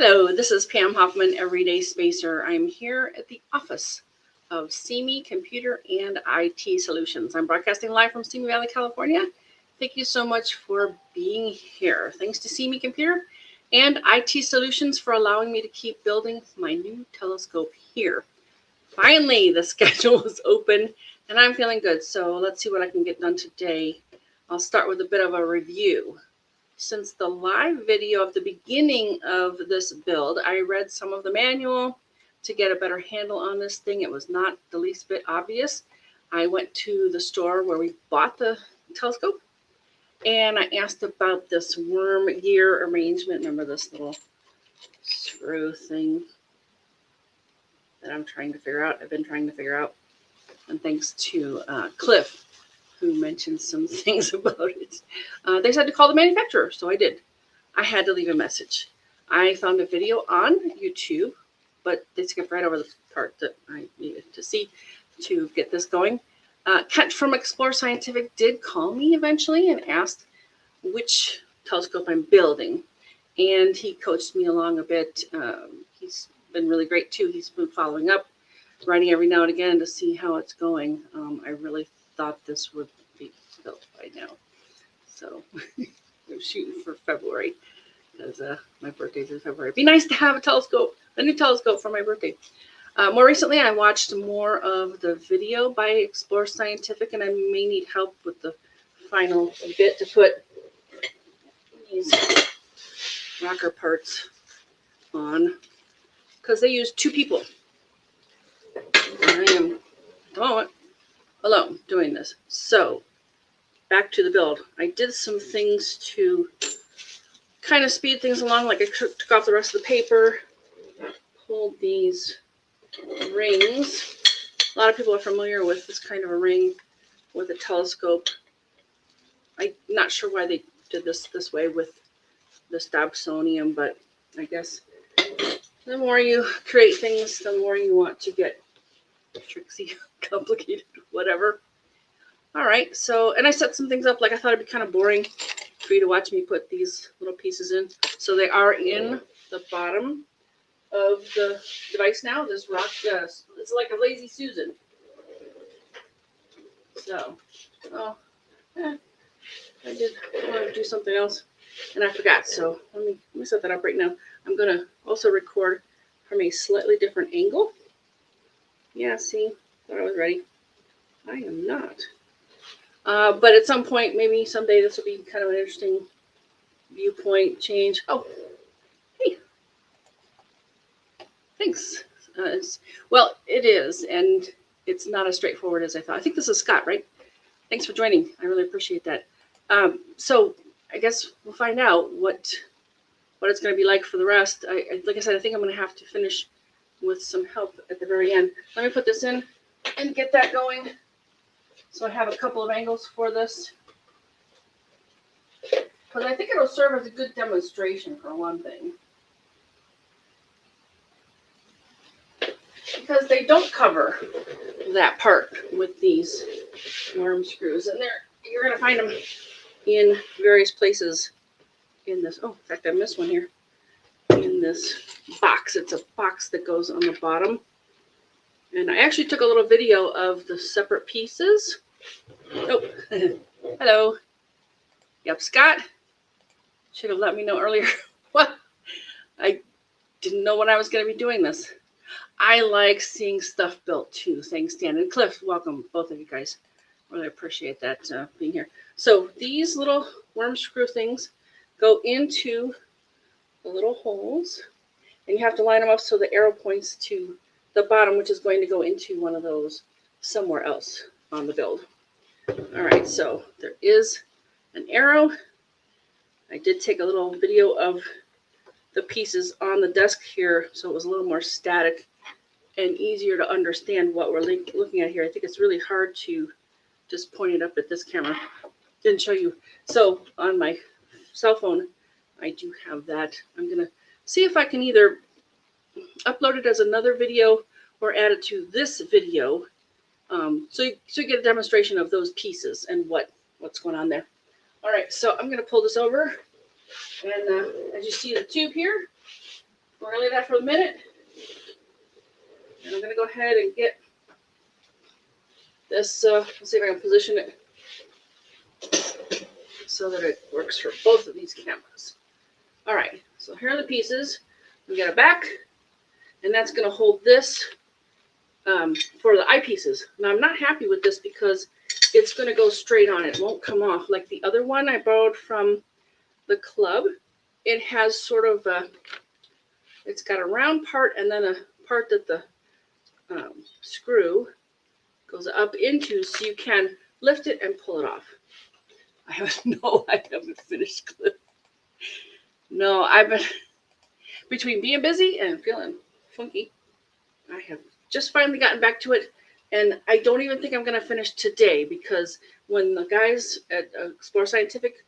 Hello, this is Pam Hoffman, Everyday Spacer. I'm here at the office of Simi Computer and IT Solutions. I'm broadcasting live from Simi Valley, California. Thank you so much for being here. Thanks to Simi Computer and IT Solutions for allowing me to keep building my new telescope here. Finally, the schedule is open and I'm feeling good. So let's see what I can get done today. I'll start with a bit of a review. Since the live video of the beginning of this build, I read some of the manual to get a better handle on this thing. It was not the least bit obvious. I went to the store where we bought the telescope and I asked about this worm gear arrangement. Remember this little screw thing that I'm trying to figure out? I've been trying to figure out. And thanks to Cliff, who mentioned some things about it. They said to call the manufacturer, so I did. I had to leave a message. I found a video on YouTube, but they skipped right over the part that I needed to see to get this going. Kent from Explore Scientific did call me eventually and asked which telescope I'm building, and he coached me along a bit. He's been really great too. He's been following up, writing every now and again to see how it's going. I really thought this would be built by now. So I'm shooting for February because my birthday's in February. It'd be nice to have a telescope, a new telescope for my birthday. More recently, I watched more of the video by Explore Scientific, and I may need help with the final bit to put these rocker parts on because they use two people. I am at the moment alone doing this. So back to the build. I did some things to kind of speed things along, like I took off the rest of the paper, pulled these rings. A lot of people are familiar with this kind of a ring with a telescope. I'm not sure why they did this way with the Dobsonium, but I guess the more you create things, the more you want to get tricksy, complicated, whatever. All right, so, and I set some things up, like I thought it'd be kind of boring for you to watch me put these little pieces in. So they are in the bottom of the device now. This rock, it's like a Lazy Susan. So, I did want to do something else and I forgot. So let me set that up right now. I'm gonna also record from a slightly different angle. Yeah, see, thought I was ready. I am not. But at some point, maybe someday, this will be kind of an interesting viewpoint change. Oh, hey, thanks. Well, it is, and it's not as straightforward as I thought. I think this is Scott, right? Thanks for joining. I really appreciate that. So I guess we'll find out what it's going to be like for the rest. Like I said, I think I'm going to have to finish with some help at the very end. Let me put this in and get that going. So I have a couple of angles for this. Because I think it'll serve as a good demonstration for one thing. Because they don't cover that part with these worm screws. And you're going to find them in various places in this. Oh, in fact, I missed one here. In this box. It's a box that goes on the bottom. And I actually took a little video of the separate pieces. Oh, hello. Yep, Scott. Should have let me know earlier. What? I didn't know when I was going to be doing this. I like seeing stuff built too. Thanks, Dan. And Cliff, welcome, both of you guys. Really appreciate that being here. So these little worm screw things go into the little holes. And you have to line them up so the arrow points to the bottom, which is going to go into one of those somewhere else on the build. All right, so there is an arrow. I did take a little video of the pieces on the desk here, so it was a little more static and easier to understand what we're looking at here. I think it's really hard to just point it up at this camera. Didn't show you. So on my cell phone, I do have that. I'm going to see if I can either upload it as another video or add it to this video. So you get a demonstration of those pieces and what's going on there. All right, so I'm going to pull this over. And as you see the tube here, We're going to leave that for a minute. And I'm going to go ahead and get this, let's see if I can position it so that it works for both of these cameras. All right, so here are the pieces. We got a back, and that's going to hold this for the eyepieces. Now, I'm not happy with this because it's going to go straight on. It won't come off like the other one I borrowed from the club. It has sort of it's got a round part and then a part that the screw goes up into so you can lift it and pull it off. I haven't finished clip. No, I've been, between being busy and feeling funky, I have just finally gotten back to it. And I don't even think I'm going to finish today because when the guys at Explore Scientific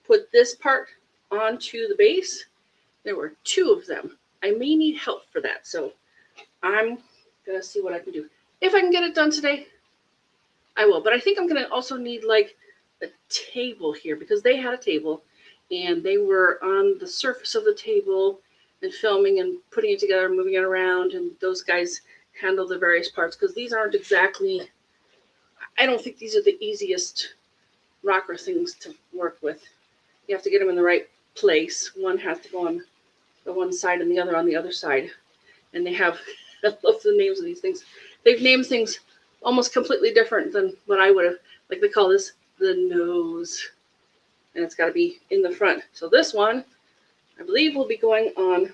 put this part onto the base, there were 2 of them. I may need help for that. So I'm going to see what I can do. If I can get it done today, I will. But I think I'm going to also need like a table here because they had a table and they were on the surface of the table and filming and putting it together, moving it around. And those guys handle the various parts because these aren't exactly, I don't think these are the easiest rocker things to work with. You have to get them in the right place. One has to go on the one side and the other on the other side. And they have, I love the names of these things. They've named things almost completely different than what I would have, like they call this the nose. And it's got to be in the front. So this one, I believe, will be going on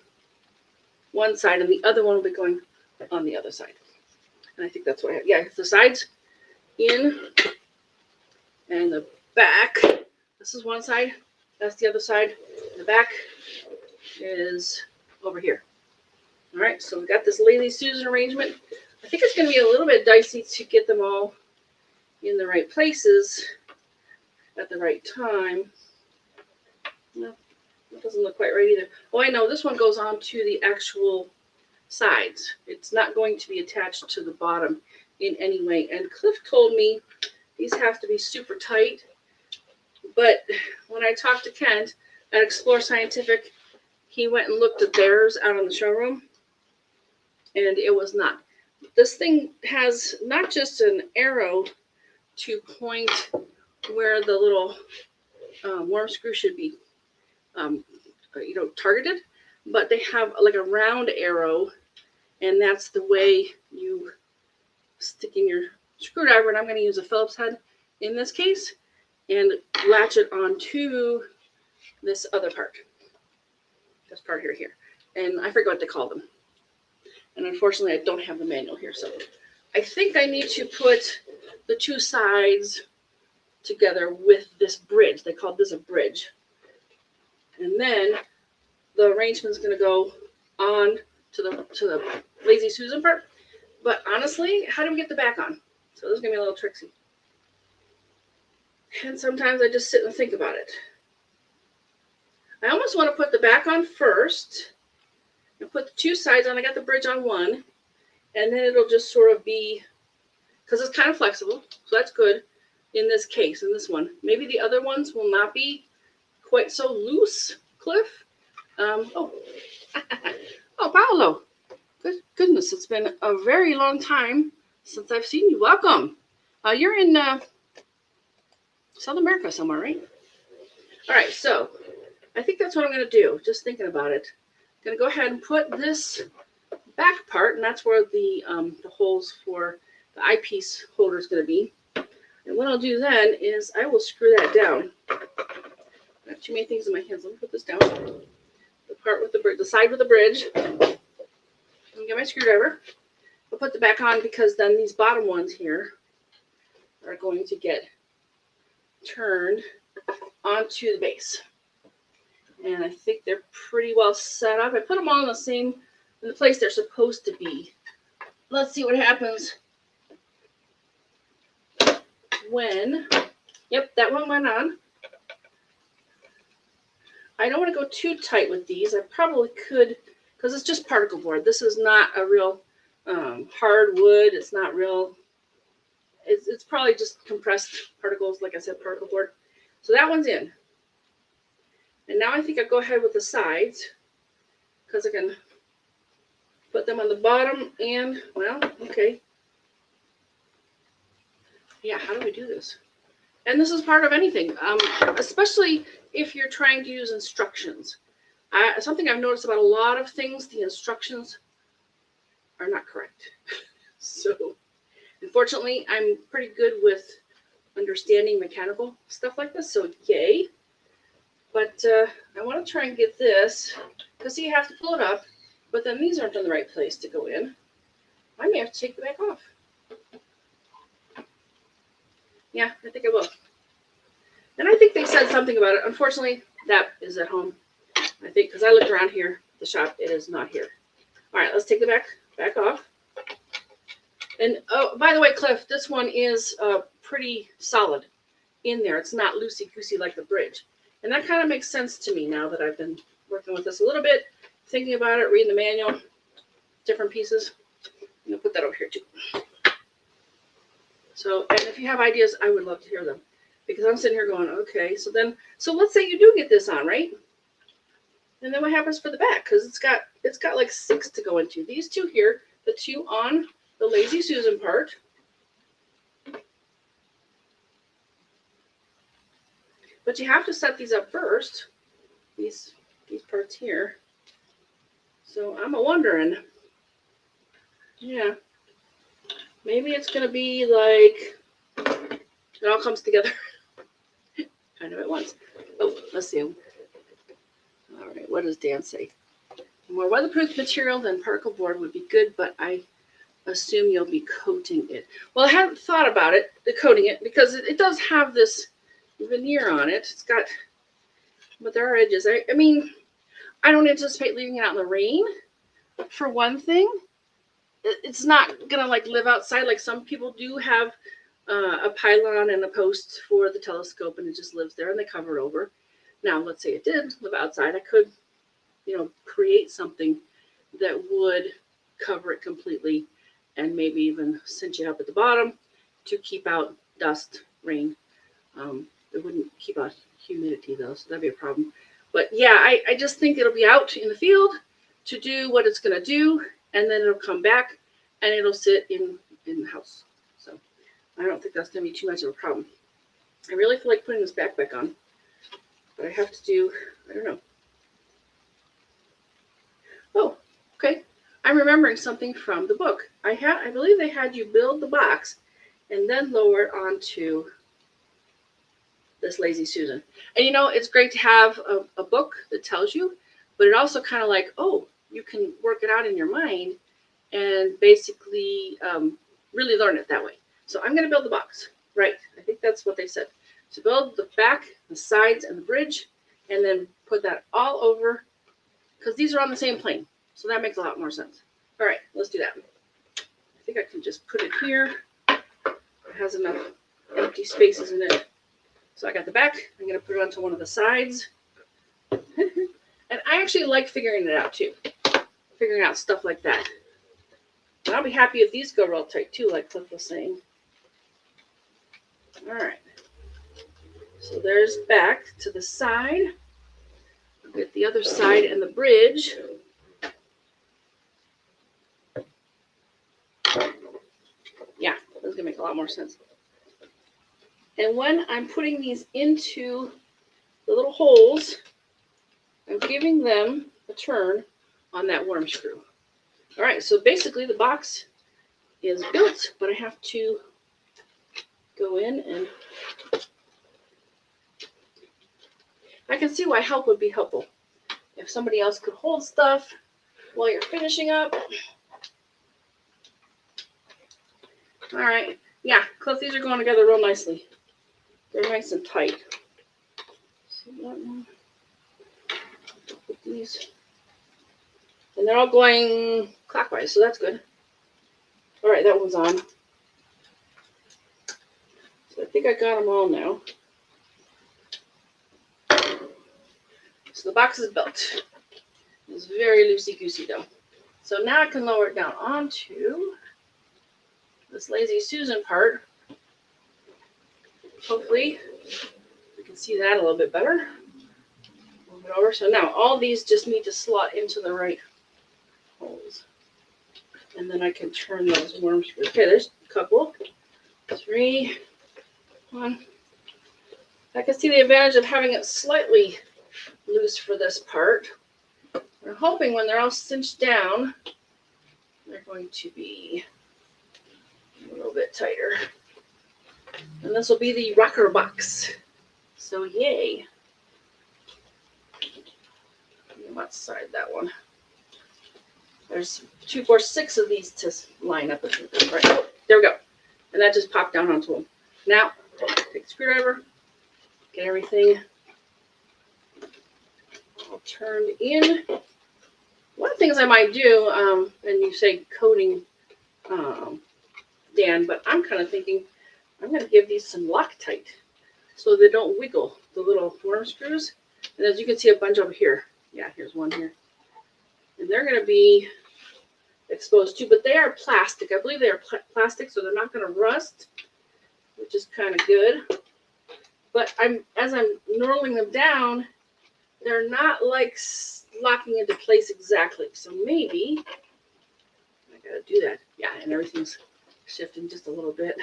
one side and the other one will be going on the other side. And I think that's what I have. Yeah, the sides in and the back. This is one side. That's the other side. The back is over here. All right, so we got this Lazy Susan arrangement. I think it's going to be a little bit dicey to get them all in the right places at the right time. No, it doesn't look quite right either. Oh, I know. This one goes on to the actual sides. It's not going to be attached to the bottom in any way. And Cliff told me these have to be super tight. But when I talked to Kent at Explore Scientific, he went and looked at theirs out on the showroom, and it was not. This thing has not just an arrow to point where the little worm screw should be, targeted, but they have like a round arrow, and that's the way you stick in your screwdriver. And I'm going to use a Phillips head in this case and latch it onto this other part. This part here. And I forget what they call them. And unfortunately, I don't have the manual here. So I think I need to put the 2 sides together with this bridge. They called this a bridge. And then the arrangement is going to go on to the Lazy Susan part. But honestly, how do we get the back on? So this is going to be a little tricksy. And sometimes I just sit and think about it. I almost want to put the back on first and put the 2 sides on. I got the bridge on one, and then it'll just sort of be, because it's kind of flexible, so that's good in this case, in this one. Maybe the other ones will not be quite so loose, Cliff. Oh, Paolo. Goodness, it's been a very long time since I've seen you. Welcome. You're in South America somewhere, right? All right, so I think that's what I'm going to do. Just thinking about it. I'm going to go ahead and put this back part, and that's where the holes for the eyepiece holder is going to be. And what I'll do then is I will screw that down. I have too many things in my hands. Let me put this down. The part with the bridge, the side with the bridge. And get my screwdriver. I'll put the back on because then these bottom ones here are going to get turned onto the base. And I think they're pretty well set up. I put them all in the place they're supposed to be. Let's see what happens when, yep, that one went on. I don't want to go too tight with these. I probably could, because it's just particle board. This is not a real hard wood. It's not real, it's probably just compressed particles, like I said, particle board. So that one's in. And now I think I'll go ahead with the sides, because I can put them on the bottom and, well, okay. Yeah, how do we do this? And this is part of anything, especially if you're trying to use instructions. Something I've noticed about a lot of things, the instructions are not correct. So, unfortunately, I'm pretty good with understanding mechanical stuff like this, so yay. But I want to try and get this, because see, you have to pull it up, but then these aren't in the right place to go in. I may have to take the back off. Yeah, I think I will. And I think they said something about it. Unfortunately, that is at home. I think, because I looked around here, the shop, it is not here. All right, let's take the back off. And oh, by the way, Cliff, this one is pretty solid in there. It's not loosey-goosey like the bridge. And that kind of makes sense to me now that I've been working with this a little bit, thinking about it, reading the manual, different pieces. I'm going to put that over here too. So, and if you have ideas, I would love to hear them. Because I'm sitting here going, okay, so let's say you do get this on, right? And then what happens for the back? Because it's got like 6 to go into. These two here, the two on the Lazy Susan part. But you have to set these up first, these parts here. So I'm wondering, yeah, maybe it's going to be like it all comes together kind of at once. Oh, let's see. All right, what does Dan say? More weatherproof material than particle board would be good, but I assume you'll be coating it. Well, I hadn't thought about it, the coating it, because it does have this veneer on it. It's got, but there are edges. I mean, I don't anticipate leaving it out in the rain, for one thing. It's not gonna like live outside like some people do have a pylon and a post for the telescope, and it just lives there and they cover it over. Now, let's say it did live outside. I could, create something that would cover it completely and maybe even cinch it up at the bottom to keep out dust, rain. It wouldn't keep out humidity though, so that'd be a problem. But yeah, I just think it'll be out in the field to do what it's gonna do, and then it'll come back and it'll sit in the house. So I don't think that's gonna be too much of a problem. I really feel like putting this backpack on, but I have to do, I don't know. Oh, okay. I'm remembering something from the book. I believe they had you build the box and then lower it onto this Lazy Susan. And it's great to have a book that tells you, but it also kind of like, oh, you can work it out in your mind and basically really learn it that way. So I'm going to build the box. Right. I think that's what they said. So build the back, the sides, and the bridge, and then put that all over, because these are on the same plane. So that makes a lot more sense. All right, let's do that. I think I can just put it here. It has enough empty spaces in it. So I got the back. I'm going to put it onto one of the sides. And I actually like figuring it out too. Figuring out stuff like that. And I'll be happy if these go real tight too, like Cliff was saying. All right. So there's back to the side. I'll get the other side and the bridge. Yeah, that's going to make a lot more sense. And when I'm putting these into the little holes, I'm giving them a turn on that worm screw. All right, so basically the box is built, but I have to go in and I can see why help would be helpful. If somebody else could hold stuff while you're finishing up. All right, yeah, Cliff, these are going together real nicely. They're nice and tight. See that one? Put these. And they're all going clockwise, so that's good. All right, that one's on. So I think I got them all now. So the box is built. It's very loosey-goosey though. So now I can lower it down onto this Lazy Susan part. Hopefully we can see that a little bit better. Move it over. So now all these just need to slot into the right holes. And then I can turn those worm screws. Okay, there's a couple. 3, 1. I can see the advantage of having it slightly loose for this part. I'm hoping when they're all cinched down, they're going to be a little bit tighter. And this will be the rocker box. So yay. Let's side that one. There's 2, 4, 6 of these to line up. Right. Oh, there we go. And that just popped down onto them. Now, take the screwdriver, get everything all turned in. One of the things I might do, and you say coating, Dan, but I'm kind of thinking I'm going to give these some Loctite so they don't wiggle, the little worm screws. And as you can see, a bunch over here. Yeah, here's one here. And they're going to be exposed too, but they are plastic. I believe they are plastic, so they're not going to rust, which is kind of good. But as I'm knurling them down, they're not like locking into place exactly. So maybe I got to do that. Yeah, and everything's shifting just a little bit.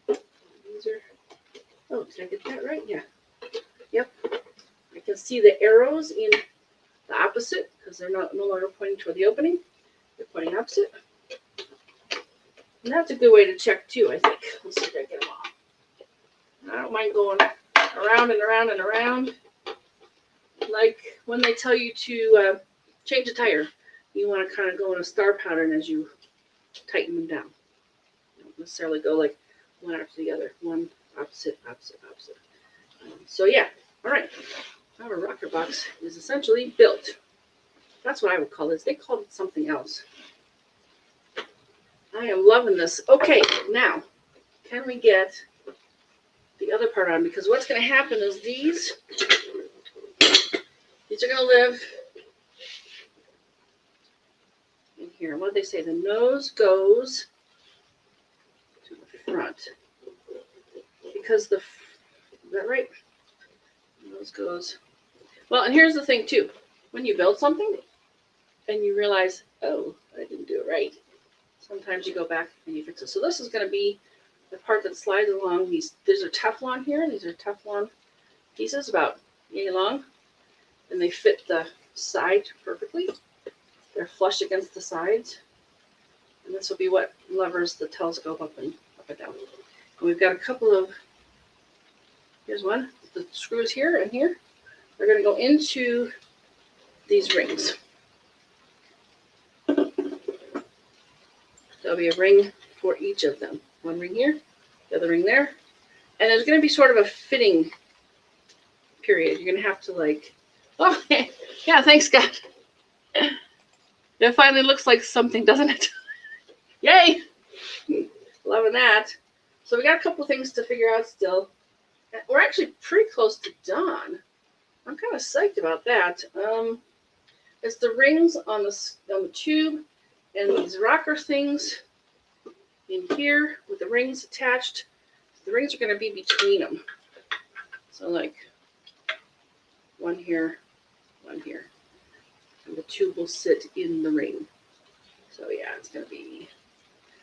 These are, oh, did I get that right? Yeah. Yep. I can see the arrows in the opposite because they're no longer pointing toward the opening. They're pointing opposite. And that's a good way to check too, I think. Let's see if I get them off. I don't mind going around and around and around. Like when they tell you to change a tire, you want to kind of go in a star pattern as you tighten them down. You don't necessarily go like one after the other. One, opposite, opposite, opposite. So yeah, all right. Our rocker box is essentially built. That's what I would call this. They called it something else. I am loving this. Okay, now, can we get the other part on? Because what's going to happen is these are going to live in here. What did they say? The nose goes to the front. Because is that right? The nose goes. Well, and here's the thing too. When you build something and you realize, oh, I didn't do it right. Sometimes you go back and you fix it. So this is going to be the part that slides along. These are Teflon here. These are Teflon pieces about yay long. And they fit the side perfectly. They're flush against the sides. And this will be what levers the telescope up and down. And we've got a couple of, here's one, the screws here and here. They're going to go into these rings. There'll be a ring for each of them. One ring here, the other ring there. And there's going to be sort of a fitting period. You're going to have to like, oh, yeah, thanks, God. It finally looks like something, doesn't it? Yay! Loving that. So we got a couple things to figure out still. We're actually pretty close to done. I'm kind of psyched about that. It's the rings on the tube and these rocker things in here with the rings attached. The rings are going to be between them. So like one here, one here. And the tube will sit in the ring. So yeah, it's going to be...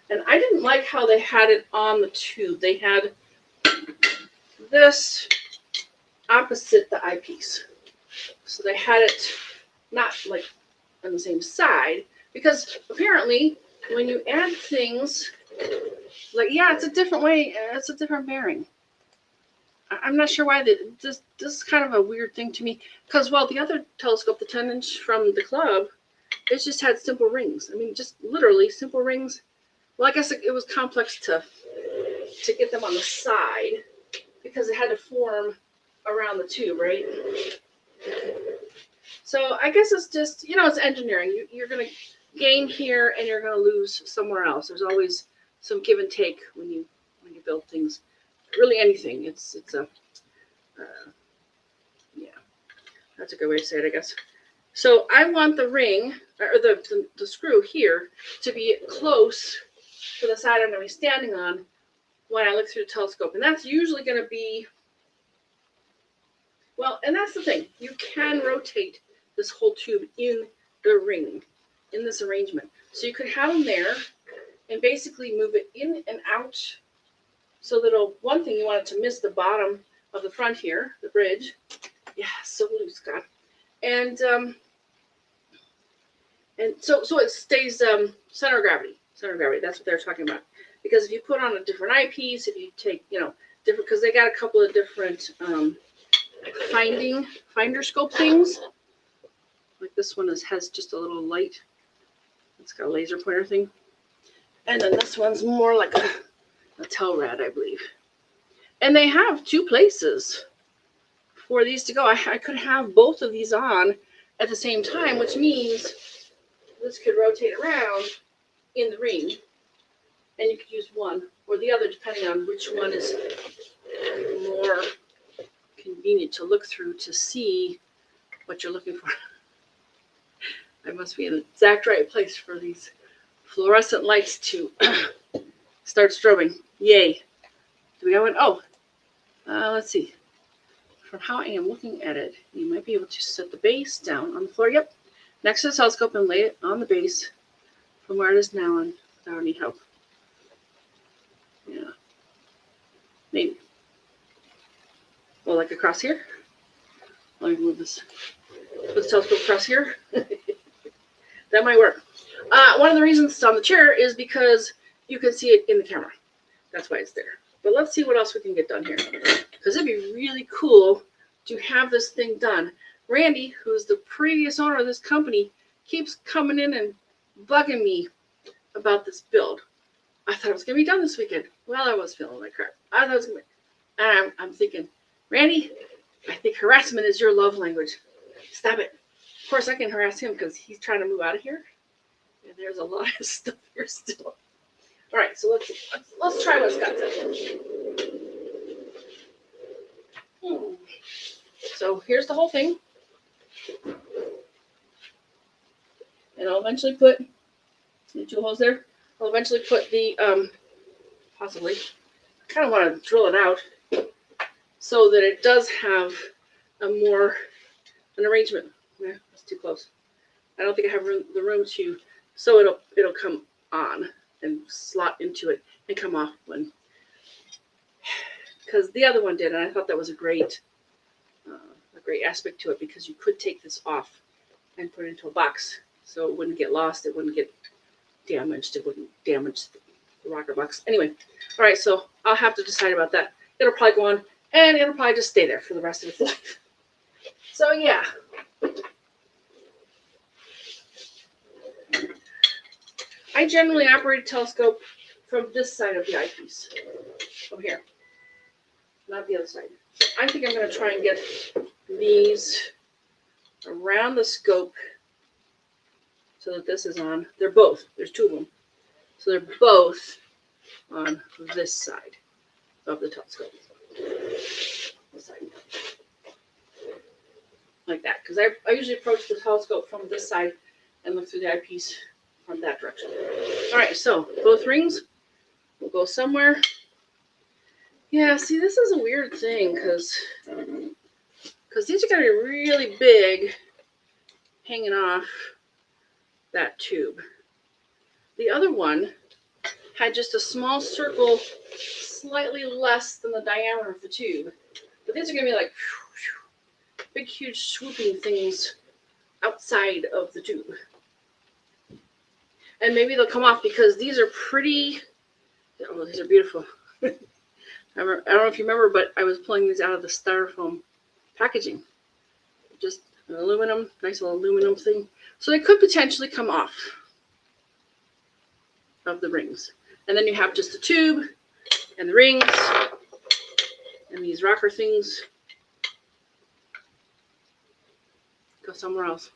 And I didn't like how they had it on the tube. They had this opposite the eyepiece. So they had it not like on the same side, because apparently when you add things, like, yeah, it's a different way, it's a different bearing. I'm not sure why this is kind of a weird thing to me, because, well, the other telescope, the 10-inch from the club, it just had simple rings. I mean, just literally simple rings. Well, I guess it was complex to get them on the side, because it had to form around the tube, right? So I guess it's just, it's engineering. You're going to gain here and you're going to lose somewhere else. There's always some give and take when you build things. Really anything. It's a, yeah, that's a good way to say it, I guess. So I want the ring, or the screw here, to be close to the side I'm going to be standing on when I look through the telescope. And that's usually going to be, well, and that's the thing. You can rotate this whole tube in the ring. in this arrangement. So you could have them there and basically move it in and out so that one thing you want it to miss the bottom of the front here, the bridge. Yeah, so loose, God. And so it stays center of gravity. Center of gravity. That's what they're talking about. Because if you put on a different eyepiece, if you take, different, because they got a couple of different finder scope things. Like this one has just a little light. It's got a laser pointer thing. And then this one's more like a tail rad, I believe. And they have 2 places for these to go. I could have both of these on at the same time, which means this could rotate around in the ring. And you could use one or the other depending on which one is more convenient to look through to see what you're looking for. I must be in the exact right place for these fluorescent lights to start strobing. Yay. Do we have one? Oh, let's see. From how I am looking at it, you might be able to set the base down on the floor. Yep. Next to the telescope and lay it on the base from where it is now on without any help. Yeah. Maybe. Well, like across here. Let me move this. Put the telescope across here. That might work. One of the reasons it's on the chair is because you can see it in the camera. That's why it's there. But let's see what else we can get done here. Because it'd be really cool to have this thing done. Randy, who's the previous owner of this company, keeps coming in and bugging me about this build. I thought it was going to be done this weekend. Well, I was feeling like crap. I thought it was going to be. And I'm thinking, Randy, I think harassment is your love language. Stop it. Of course, I can harass him because he's trying to move out of here. And there's a lot of stuff here still. All right, so let's try what Scott said. So here's the whole thing. And I'll eventually put the 2 holes there. I'll eventually put the, possibly, I kind of want to drill it out so that it does have an arrangement. Yeah, that's too close. I don't think I have the room to, so it'll come on and slot into it and come off when, because the other one did, and I thought that was a great aspect to it because you could take this off and put it into a box so it wouldn't get lost, it wouldn't get damaged, it wouldn't damage the rocker box. Anyway, all right, so I'll have to decide about that. It'll probably go on, and it'll probably just stay there for the rest of its life. So yeah. I generally operate a telescope from this side of the eyepiece, from here, not the other side. So I think I'm going to try and get these around the scope so that this is on. They're both. There's 2 of them. So they're both on this side of the telescope. This side. Like that. Because I usually approach the telescope from this side and look through the eyepiece from that direction. All right, so both rings will go somewhere. Yeah, see, this is a weird thing because these are going to be really big hanging off that tube. The other one had just a small circle, slightly less than the diameter of the tube. But these are going to be like big, huge swooping things outside of the tube. And maybe they'll come off because these are pretty, oh, these are beautiful. I don't know if you remember, but I was pulling these out of the styrofoam packaging. Just an aluminum, nice little aluminum thing. So they could potentially come off of the rings. And then you have just the tube and the rings and these rocker things go somewhere else.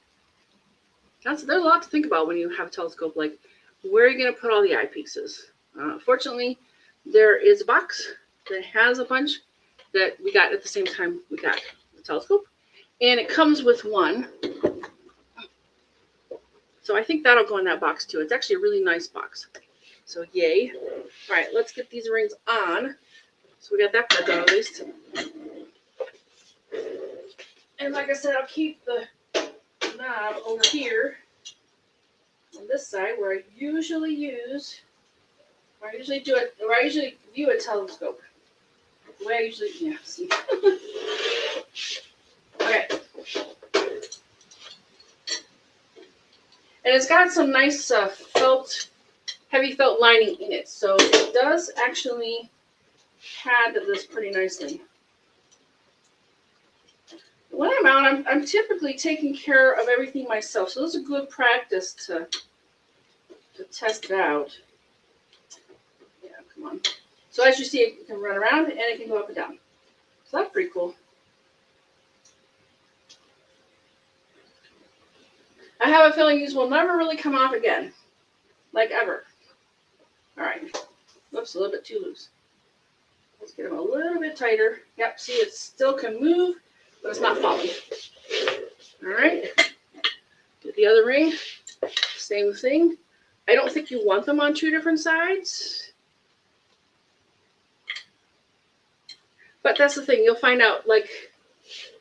There's a lot to think about when you have a telescope, like where are you going to put all the eyepieces? Fortunately, there is a box that has a bunch that we got at the same time we got the telescope. And it comes with one. So I think that'll go in that box too. It's actually a really nice box. So yay. All right, let's get these rings on. So we got that part done at least. And like I said, I'll keep the knob over here on this side where I usually use, where I usually do it, where I usually view a telescope. The way I usually, yeah, see. Okay. And it's got some nice heavy felt lining in it. So it does actually pad this pretty nicely. When I'm out, I'm typically taking care of everything myself. So this is a good practice to test it out. Yeah, come on. So as you see, it can run around and it can go up and down. So that's pretty cool. I have a feeling these will never really come off again. Like ever. All right. Whoops, a little bit too loose. Let's get them a little bit tighter. Yep, see, it still can move, but it's not falling. All right. Do the other ring. Same thing. I don't think you want them on two different sides. But that's the thing. You'll find out, like,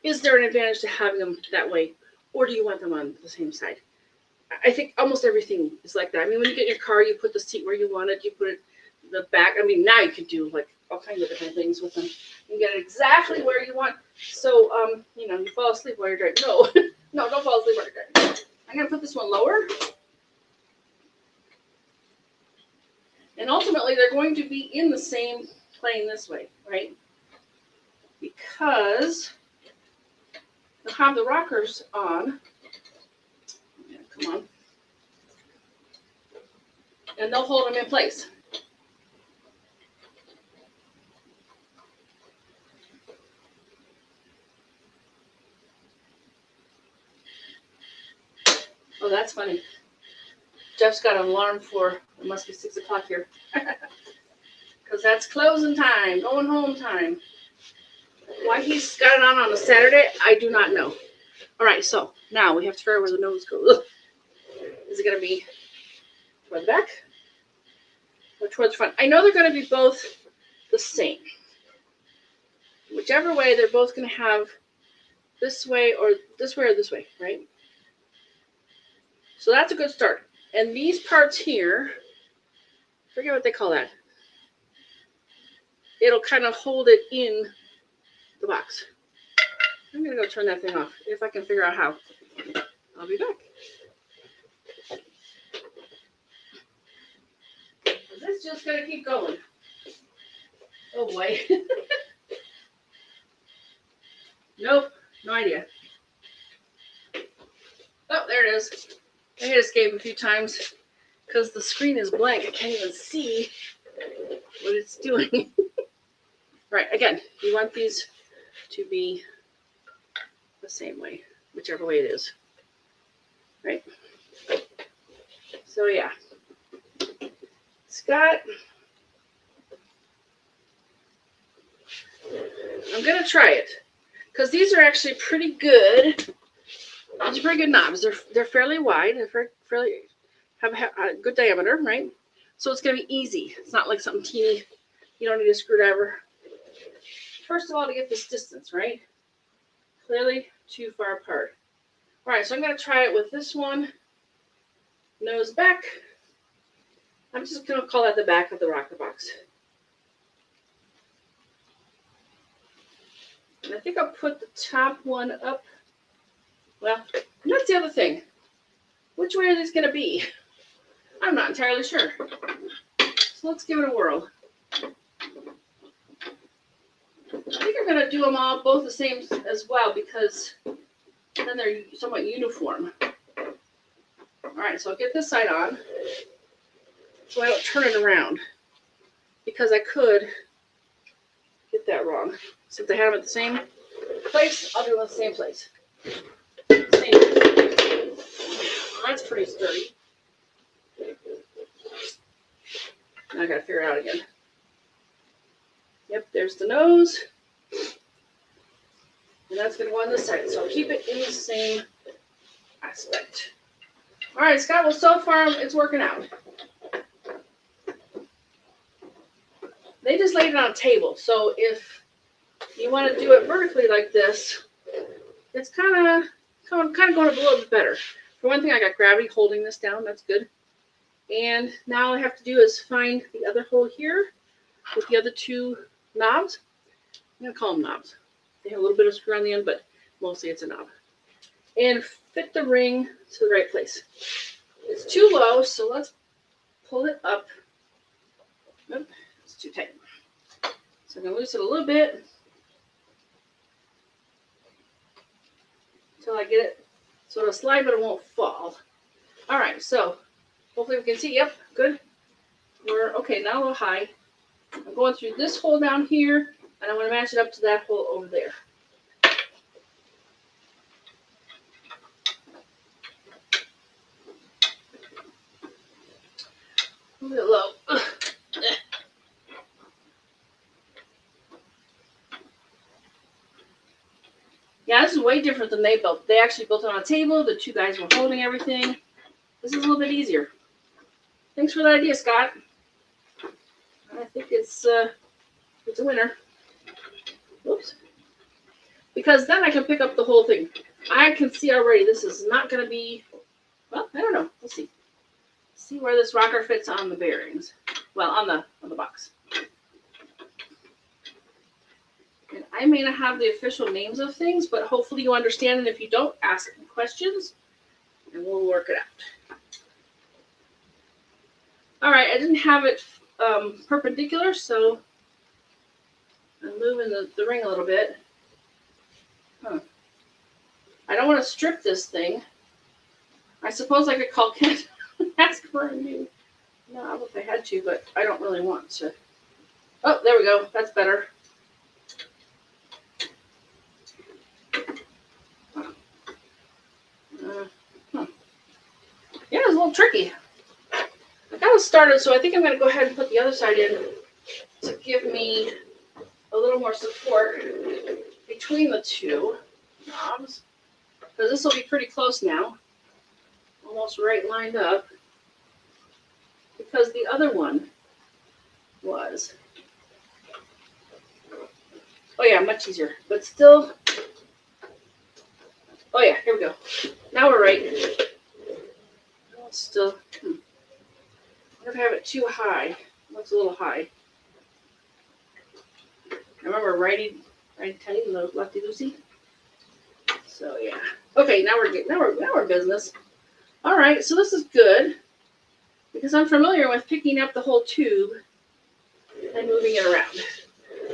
is there an advantage to having them that way? Or do you want them on the same side? I think almost everything is like that. I mean, when you get in your car, you put the seat where you want it. You put it in the back. I mean, now you can do, like, all kinds of different things with them. You can get it exactly where you want. So, you know, you fall asleep while you're driving. No, no, don't fall asleep while you're driving. I'm going to put this one lower. And ultimately, they're going to be in the same plane this way, right? Because they'll have the rockers on. Yeah, come on. And they'll hold them in place. Oh, that's funny. Jeff's got an alarm for, it must be 6 o'clock here. Because that's closing time, going home time. Why he's got it on a Saturday, I do not know. All right, so now we have to figure out where the nose goes. Is it going to be toward the back or towards the front? I know they're going to be both the same. Whichever way, they're both going to have this way or this way or this way, right? So that's a good start. And these parts here, forget what they call that. It'll kind of hold it in the box. I'm going to go turn that thing off if I can figure out how. I'll be back. This is just going to keep going. Oh boy. Nope, no idea. Oh, there it is. I hit escape a few times because the screen is blank. I can't even see what it's doing. Right, again, you want these to be the same way, whichever way it is. Right? So yeah. Scott, I'm going to try it because these are actually pretty good. These are pretty good knobs. They're fairly wide. They're fairly have a good diameter, right? So it's going to be easy. It's not like something teeny. You don't need a screwdriver. First of all, to get this distance, right? Clearly too far apart. All right, so I'm going to try it with this one. Nose back. I'm just going to call that the back of the rocker box. And I think I'll put the top one up. Well, that's the other thing. Which way are these going to be? I'm not entirely sure. So let's give it a whirl. I think I'm going to do them all both the same as well because then they're somewhat uniform. All right, so I'll get this side on so I don't turn it around because I could get that wrong. Since I have them at the same place, I'll do them at the same place. Same. Well, that's pretty sturdy. Now I got to figure it out again. Yep, there's the nose. And that's going to go on this side. So I'll keep it in the same aspect. All right, Scott, well, so far it's working out. They just laid it on a table. So if you want to do it vertically like this, it's kind of going a little bit better. For one thing, I got gravity holding this down. That's good. And now all I have to do is find the other hole here with the other two knobs. I'm going to call them knobs. They have a little bit of screw on the end, but mostly it's a knob. And fit the ring to the right place. It's too low, so let's pull it up. Nope, it's too tight. So I'm going to loosen it a little bit until I get it so it'll slide, but it won't fall. All right, so hopefully we can see. Yep, good. We're okay, now a little high. I'm going through this hole down here, and I want to match it up to that hole over there. A little low. Yeah, this is way different than they built. They actually built it on a table. The two guys were holding everything. This is a little bit easier. Thanks for the idea, Scott. I think it's a winner. Oops. Because then I can pick up the whole thing. I can see already this is not going to be, well, I don't know. Let's see. See where this rocker fits on the bearings. Well, on the box. And I may not have the official names of things, but hopefully you understand. And if you don't, ask me questions, and we'll work it out. All right, I didn't have it perpendicular, so I'm moving the ring a little bit. I don't want to strip this thing. I suppose I could call Kent and ask for a new knob if I had to, but I don't really want to. Oh, there we go. That's better. Yeah, it's a little tricky. I got it started, so I think I'm going to go ahead and put the other side in to give me a little more support between the two knobs, because this will be pretty close now, almost right lined up, because the other one was, oh yeah, much easier, but still, oh yeah, here we go. Now we're right. Still, if I have it too high, looks a little high. Remember righty tighty, lefty loosey. So yeah. Okay, now we're business. All right, so this is good because I'm familiar with picking up the whole tube and moving it around.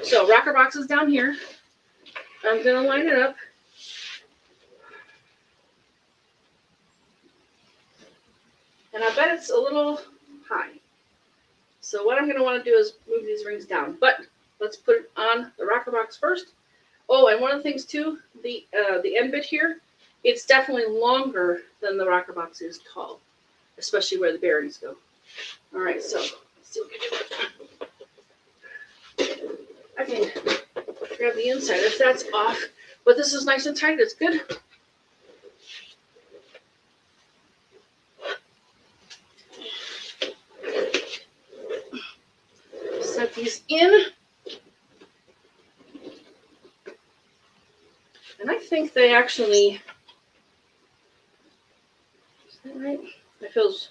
So rocker box is down here. I'm gonna line it up. And I bet it's a little high. So what I'm going to want to do is move these rings down. But let's put it on the rocker box first. Oh, and one of the things too, the end bit here, it's definitely longer than the rocker box is tall, especially where the bearings go. All right, so let's see what we can do. I can grab the inside if that's off, but this is nice and tight. It's good. Set these in. And I think they actually, is that right? That feels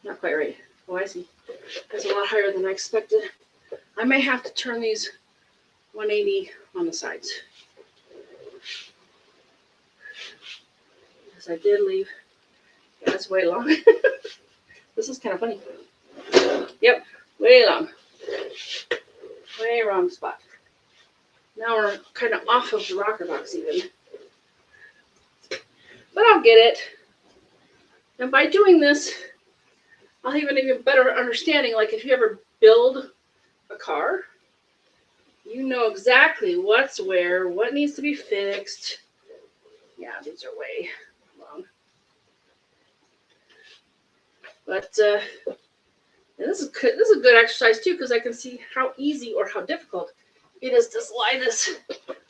not quite right. Oh, I see. That's a lot higher than I expected. I may have to turn these 180 on the sides. Because I did leave. Yeah, that's way long. This is kind of funny. Yep, way long. Way wrong spot. Now we're kind of off of the rocker box even. But I'll get it. And by doing this, I'll have an even better understanding. Like if you ever build a car, you know exactly what's where, what needs to be fixed. Yeah, these are way long. But this is a good exercise too, because I can see how easy or how difficult it is to slide this.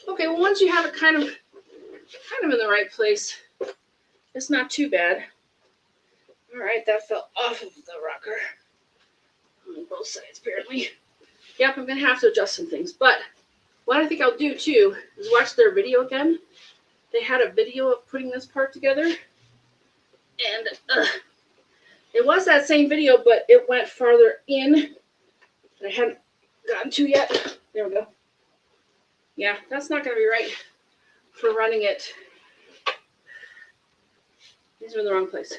Okay, well once you have it kind of in the right place, it's not too bad. All right, that fell off of the rocker on both sides apparently. Yep, I'm gonna have to adjust some things. But what I think I'll do too is watch their video again. They had a video of putting this part together. And it was that same video, but it went farther in that I hadn't gotten to yet. There we go. Yeah, that's not going to be right for running it. These are in the wrong place.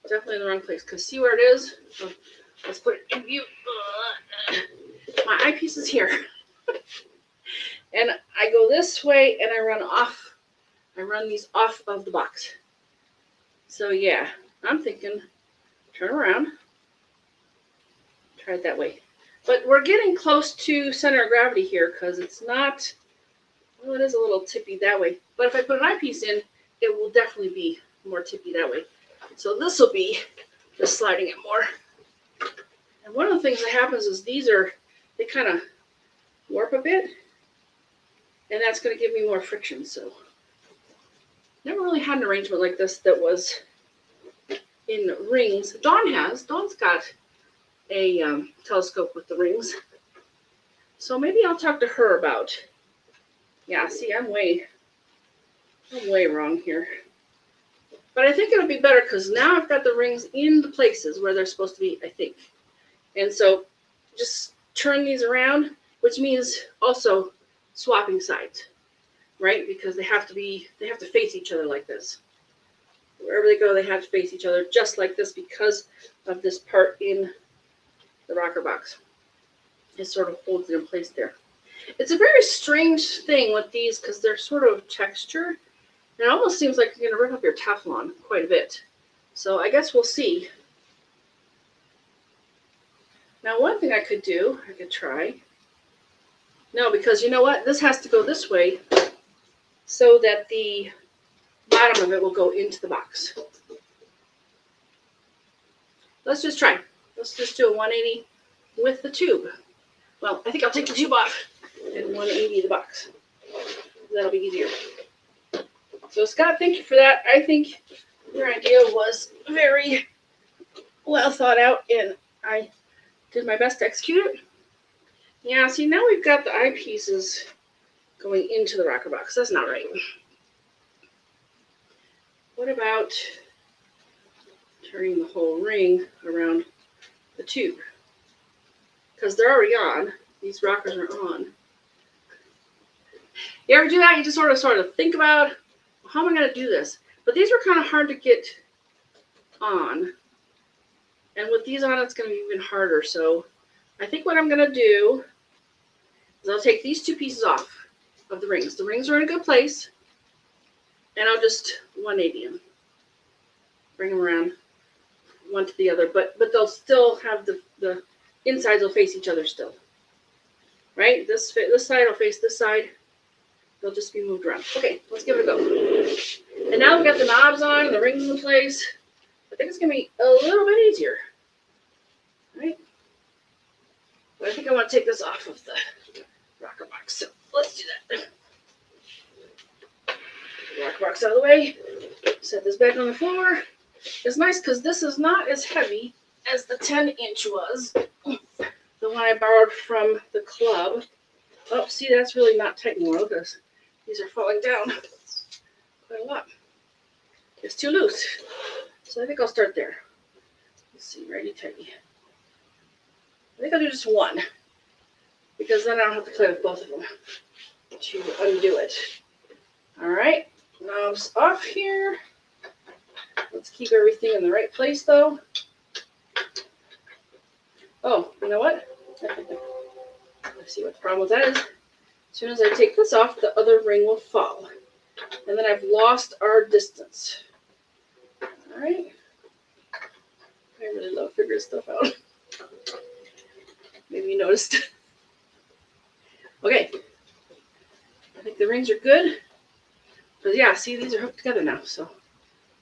Definitely in the wrong place, because see where it is? Oh, let's put it in view. My eyepiece is here. And I go this way and I run off. I run these off of the box. So yeah, I'm thinking turn around. Try it that way. But we're getting close to center of gravity here because it's not, well, it is a little tippy that way. But if I put an eyepiece in, it will definitely be more tippy that way. So this will be just sliding it more. And one of the things that happens is they kind of warp a bit. And that's going to give me more friction. So never really had an arrangement like this that was in rings. Dawn has. Dawn's got a telescope with the rings. So maybe I'll talk to her about. Yeah, see, I'm way wrong here. But I think it'll be better because now I've got the rings in the places where they're supposed to be, I think. And so just turn these around, which means also swapping sides, right? Because they have to face each other like this. Wherever they go, they have to face each other just like this because of this part in the rocker box. It sort of holds it in place there. It's a very strange thing with these because they're sort of texture. It almost seems like you're going to rip up your Teflon quite a bit. So I guess we'll see. Now, one thing I could do, I could try. No, because you know what? This has to go this way so that the bottom of it will go into the box. Let's just try. Let's just do a 180 with the tube. Well, I think I'll take the tube off and 180 the box. That'll be easier. So Scott, thank you for that. I think your idea was very well thought out and I did my best to execute it. Yeah, see, now we've got the eyepieces going into the rocker box. That's not right. What about turning the whole ring around the tube? Because they're already on. These rockers are on. You ever do that? You just sort of think about, how am I going to do this? But these were kind of hard to get on. And with these on, it's going to be even harder. So I think what I'm going to do is I'll take these two pieces off of the rings. The rings are in a good place. And I'll just 180 them. Bring them around one to the other. But they'll still have the insides will face each other still. Right? This side will face this side. They'll just be moved around. Okay, let's give it a go. And now we've got the knobs on and the rings in place. I think it's going to be a little bit easier. Right? But I think I want to take this off of the rocker box. So let's do that. Rocker box out of the way. Set this back on the floor. It's nice because this is not as heavy as the 10-inch was. The one I borrowed from the club. Oh, see, that's really not tight anymore. Look at this. These are falling down quite a lot. It's too loose. So I think I'll start there. Let's see, righty tighty. I think I'll do just one. Because then I don't have to play with both of them to undo it. All right. Knobs off here. Let's keep everything in the right place, though. Oh, you know what? Let's see what the problem with that is. As soon as I take this off, the other ring will fall. And then I've lost our distance. All right. I really love figuring stuff out. Maybe you noticed. Okay. I think the rings are good. But yeah, see, these are hooked together now. So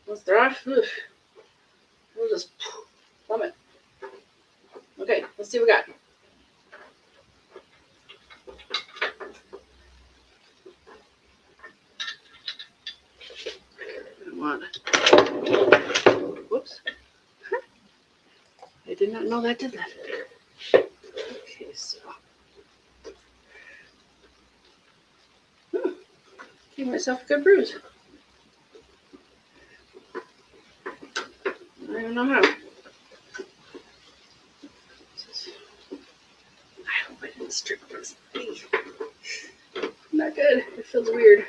once they're off, we'll just plumb it. Okay, let's see what we got. Whoops. I did not know that did that. Okay, so. Gave myself a good bruise. don't know how. I hope I didn't strip this. Not good. It feels weird.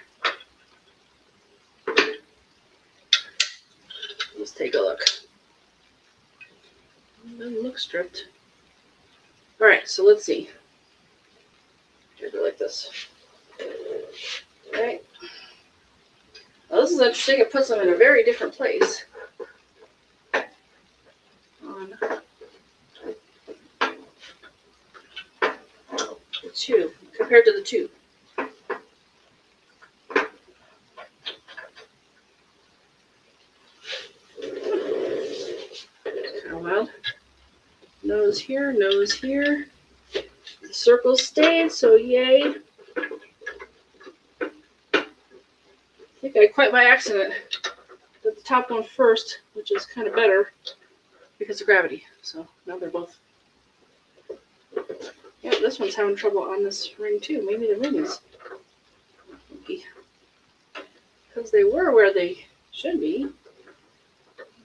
Let's take a look. It doesn't look stripped. All right, so let's see. Try to go like this. All right. Well, this is interesting. It puts them in a very different place. On the tube compared to the tube. Kind of wild. Nose here, nose here. The circle stayed, so yay. I think I quite by accident did the top one first, which is kind of better because of gravity. So now they're both. Yeah, this one's having trouble on this ring too. Maybe the ring is funky. Because they were where they should be.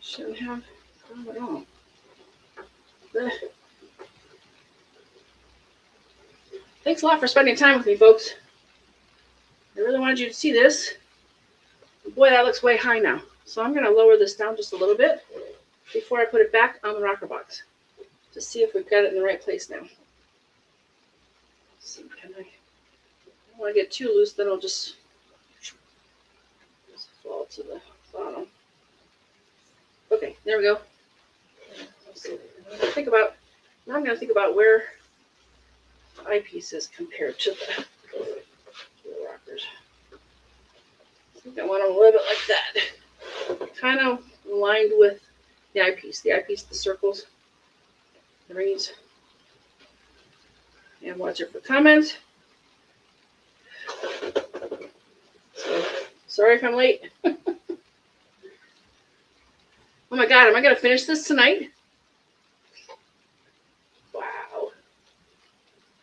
Shouldn't have them at all. Thanks a lot for spending time with me, folks. I really wanted you to see this. Boy, that looks way high now. So I'm going to lower this down just a little bit before I put it back on the rocker box to see if we've got it in the right place now. Let's see, can I don't want to get too loose, then I'll just fall to the bottom. Okay, there we go. Let's see. I'm going to think about where the eyepiece is compared to the rockers. I think I want them a little bit like that. Kind of aligned with the eyepiece. The eyepiece, the circles, the rings. And watch it for comments. So, sorry if I'm late. Oh my God, am I going to finish this tonight? Wow.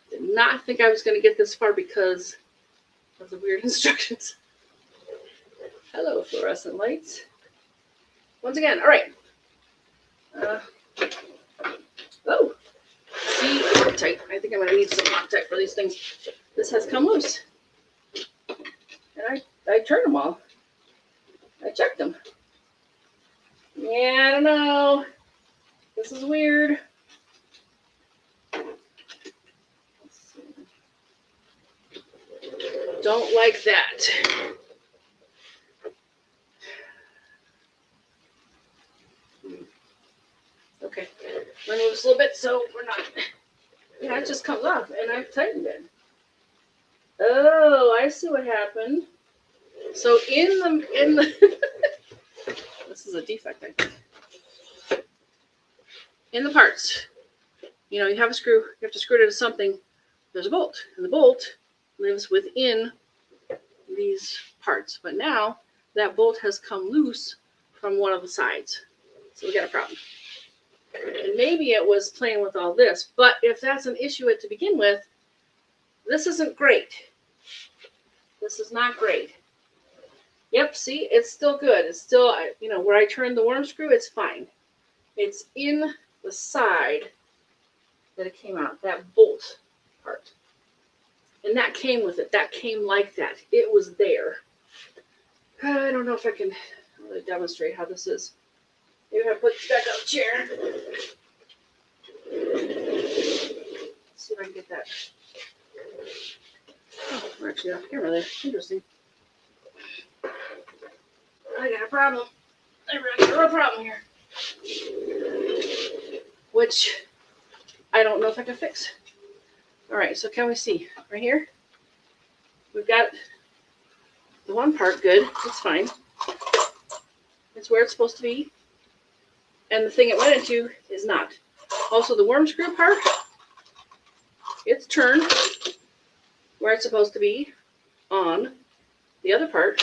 Did not think I was going to get this far because of the weird instructions. Hello, fluorescent lights. Once again, all right. Oh, see, Loctite. I think I'm going to need some Loctite for these things. This has come loose. And I turned them all. I checked them. Yeah, I don't know. This is weird. Don't like that. Okay, I'm going to move this a little bit so we're not. Yeah, it just comes off, and I've tightened it. Oh, I see what happened. So in the this is a defect, I think. In the parts, you have a screw. You have to screw it into something. There's a bolt, and the bolt lives within these parts. But now that bolt has come loose from one of the sides, so we got a problem. And maybe it was playing with all this, but if that's an issue to begin with, this isn't great. This is not great. Yep, see, it's still good. It's still, where I turned the worm screw, it's fine. It's in the side that it came out, that bolt part. And that came with it. That came like that. It was there. I don't know if I can really demonstrate how this is. Maybe if I put this back on the chair. Let's see if I can get that. Oh, we're actually off camera there. Interesting. I got a problem. I got a real problem here. Which I don't know if I can fix. All right, so can we see right here? We've got the one part good. It's fine. It's where it's supposed to be. And the thing it went into is not. Also, the worm screw part, it's turned where it's supposed to be on the other part.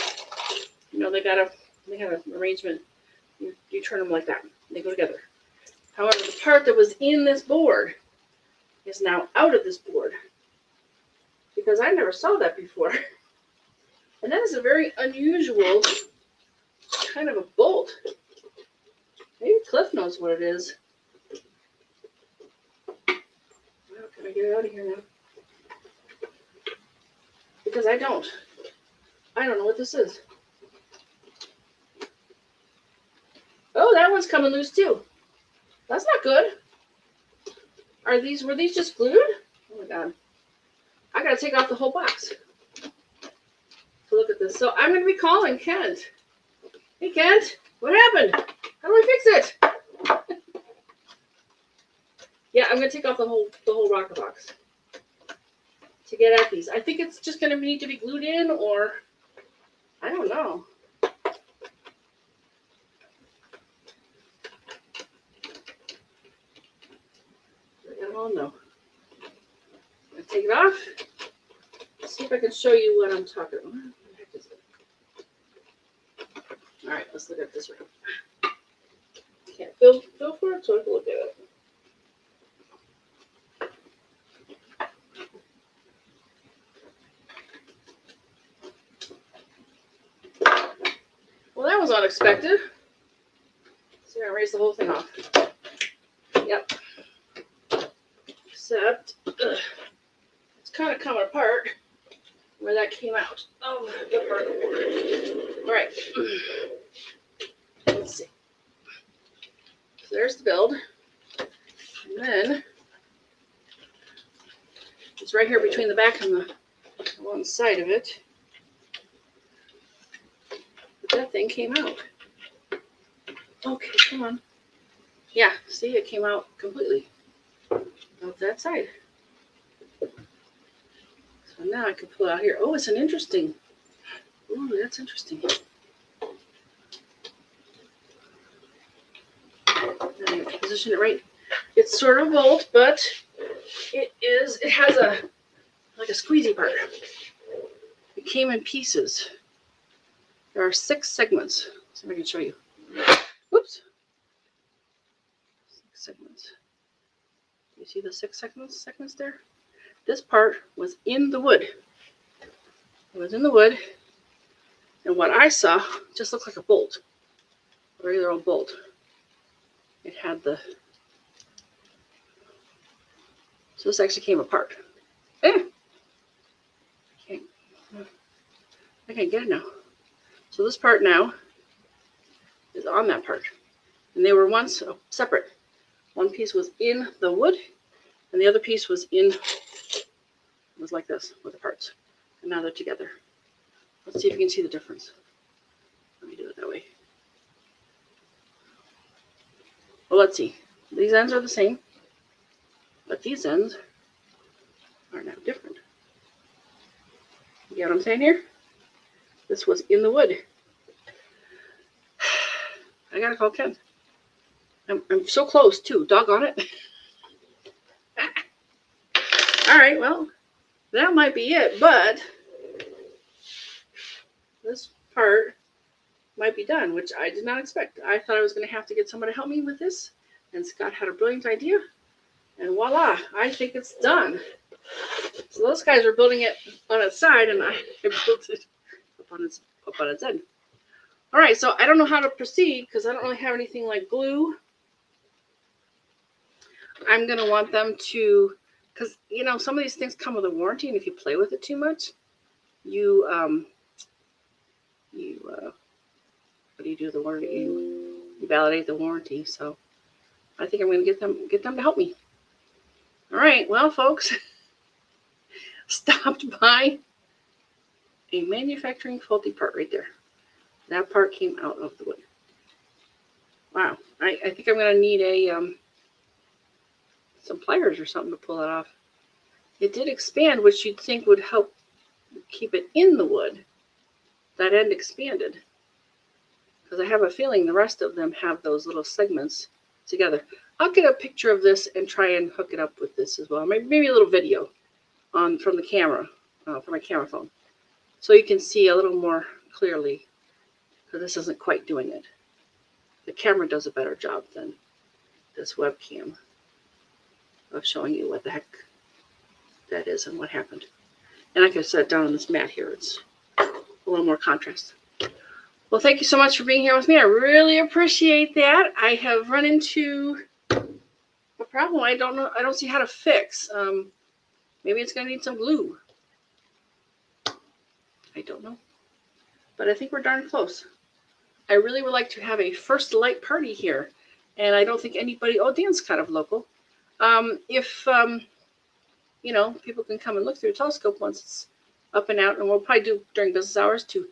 They got an arrangement. You turn them like that. They go together. However, the part that was in this board is now out of this board because I never saw that before. And that is a very unusual kind of a bolt. Maybe Cliff knows what it is. Well, can I get it out of here now? Because I don't. I don't know what this is. Oh, that one's coming loose too. That's not good. Were these just glued? Oh my god. I gotta take off the whole box to look at this. So I'm gonna be calling Kent. Hey Kent, what happened? How do I fix it? Yeah, I'm gonna take off the whole rocker box to get at these. I think it's just gonna need to be glued in, or I don't know. I don't know. I'm gonna take it off. Let's see if I can show you what I'm talking about. What the heck is it? All right, let's look at this room. Can't feel for it, so I can look at it. Well, that was unexpected. So I'm gonna erase the whole thing off. Yep. Except it's kind of coming apart where that came out. Oh, the part of the board. All right. Let's see. So there's the build. And then it's right here between the back and the one side of it. But that thing came out. Okay, come on. Yeah, see, it came out completely of that side. So now I can pull it out here. Oh, it's an interesting. Ooh, that's interesting. Now you position it right. It's sort of a bolt, but it has like a squeezy part. It came in pieces. There are 6 segments. Let's see if I can show you. Whoops. 6 segments. You see the 6 segments there? This part was in the wood. It was in the wood. And what I saw just looked like a bolt. A regular old bolt. It had the... So this actually came apart. I can't get it now. So this part now is on that part. And they were once separate. One piece was in the wood, and the other piece was like this with the parts. And now they're together. Let's see if you can see the difference. Let me do it that way. Well, let's see. These ends are the same, but these ends are now different. You get what I'm saying here? This was in the wood. I gotta call Ken. I'm so close too. Doggone it. All right, well, that might be it, but this part might be done, which I did not expect. I thought I was going to have to get somebody to help me with this, and Scott had a brilliant idea, and voila, I think it's done. So those guys are building it on its side, and I built it up on its end. All right, so I don't know how to proceed because I don't really have anything like glue. I'm going to want them to, because, you know, some of these things come with a warranty, and if you play with it too much, you what do you do? The warranty, you validate the warranty. So I think I'm going to get them to help me. All right, well, folks, stopped by a manufacturing faulty part right there. That part came out of the wood. Wow, I think I'm going to need some pliers or something to pull that off. It did expand, which you'd think would help keep it in the wood. That end expanded. Because I have a feeling the rest of them have those little segments together. I'll get a picture of this and try and hook it up with this as well. Maybe a little video from the camera, from my camera phone. So you can see a little more clearly, because this isn't quite doing it. The camera does a better job than this webcam of showing you what the heck that is and what happened. And I can set it down on this mat here. It's a little more contrast. Well, thank you so much for being here with me. I really appreciate that. I have run into a problem I don't know. I don't see how to fix. Maybe it's going to need some glue. I don't know. But I think we're darn close. I really would like to have a first light party here. And I don't think anybody, oh, Dan's kind of local. If people can come and look through a telescope once it's up and out, and we'll probably do during business hours to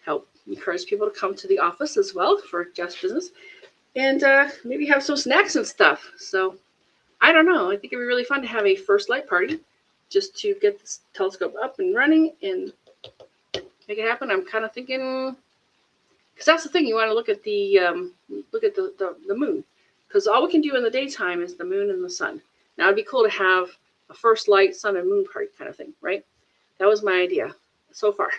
help encourage people to come to the office as well for just business, and maybe have some snacks and stuff. So I don't know. I think it'd be really fun to have a first light party just to get this telescope up and running and make it happen. I'm kind of thinking, because that's the thing, you want to look at the moon, because all we can do in the daytime is the moon and the sun. Now it'd be cool to have a first light sun and moon party kind of thing, right? That was my idea so far.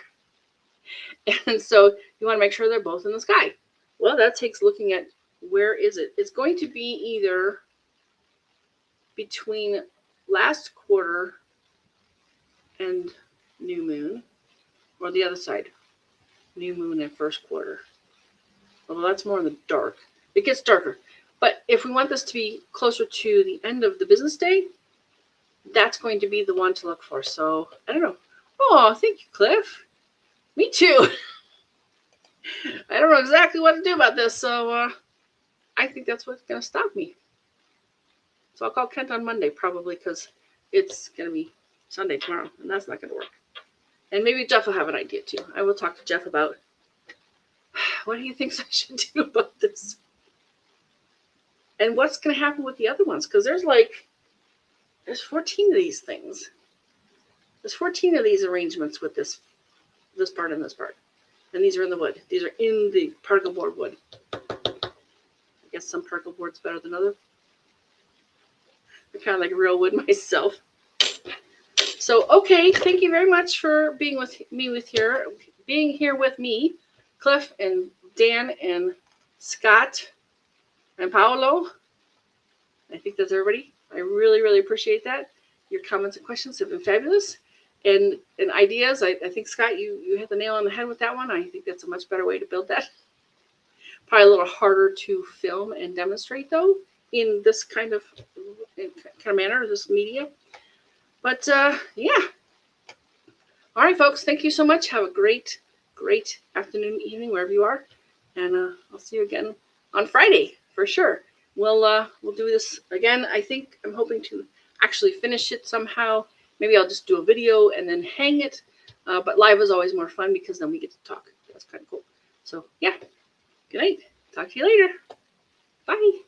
And so you want to make sure they're both in the sky. Well, that takes looking at where is it. It's going to be either between last quarter and new moon, or the other side, new moon and first quarter. Although that's more in the dark. It gets darker. But if we want this to be closer to the end of the business day, that's going to be the one to look for. So I don't know. Oh, thank you, Cliff. Me too. I don't know exactly what to do about this, so I think that's what's going to stop me. So I'll call Kent on Monday, probably, because it's going to be Sunday tomorrow, and that's not going to work. And maybe Jeff will have an idea, too. I will talk to Jeff about what he thinks I should do about this. And what's going to happen with the other ones, because there's 14 of these things. There's 14 of these arrangements with this part and this part. And these are in the wood. These are in the particle board wood. I guess some particle board's better than others. I kind of like real wood myself. So, okay, thank you very much for being here with me, Cliff and Dan and Scott and Paolo. I think that's everybody. I really, really appreciate that. Your comments and questions have been fabulous. And ideas, I think, Scott, you hit the nail on the head with that one. I think that's a much better way to build that. Probably a little harder to film and demonstrate, though, in this kind of manner, this media. But, yeah. All right, folks, thank you so much. Have a great, great afternoon, evening, wherever you are. And I'll see you again on Friday, for sure. We'll do this again. I'm hoping to actually finish it somehow. Maybe I'll just do a video and then hang it. But live is always more fun because then we get to talk. That's kind of cool. So, yeah. Good night. Talk to you later. Bye.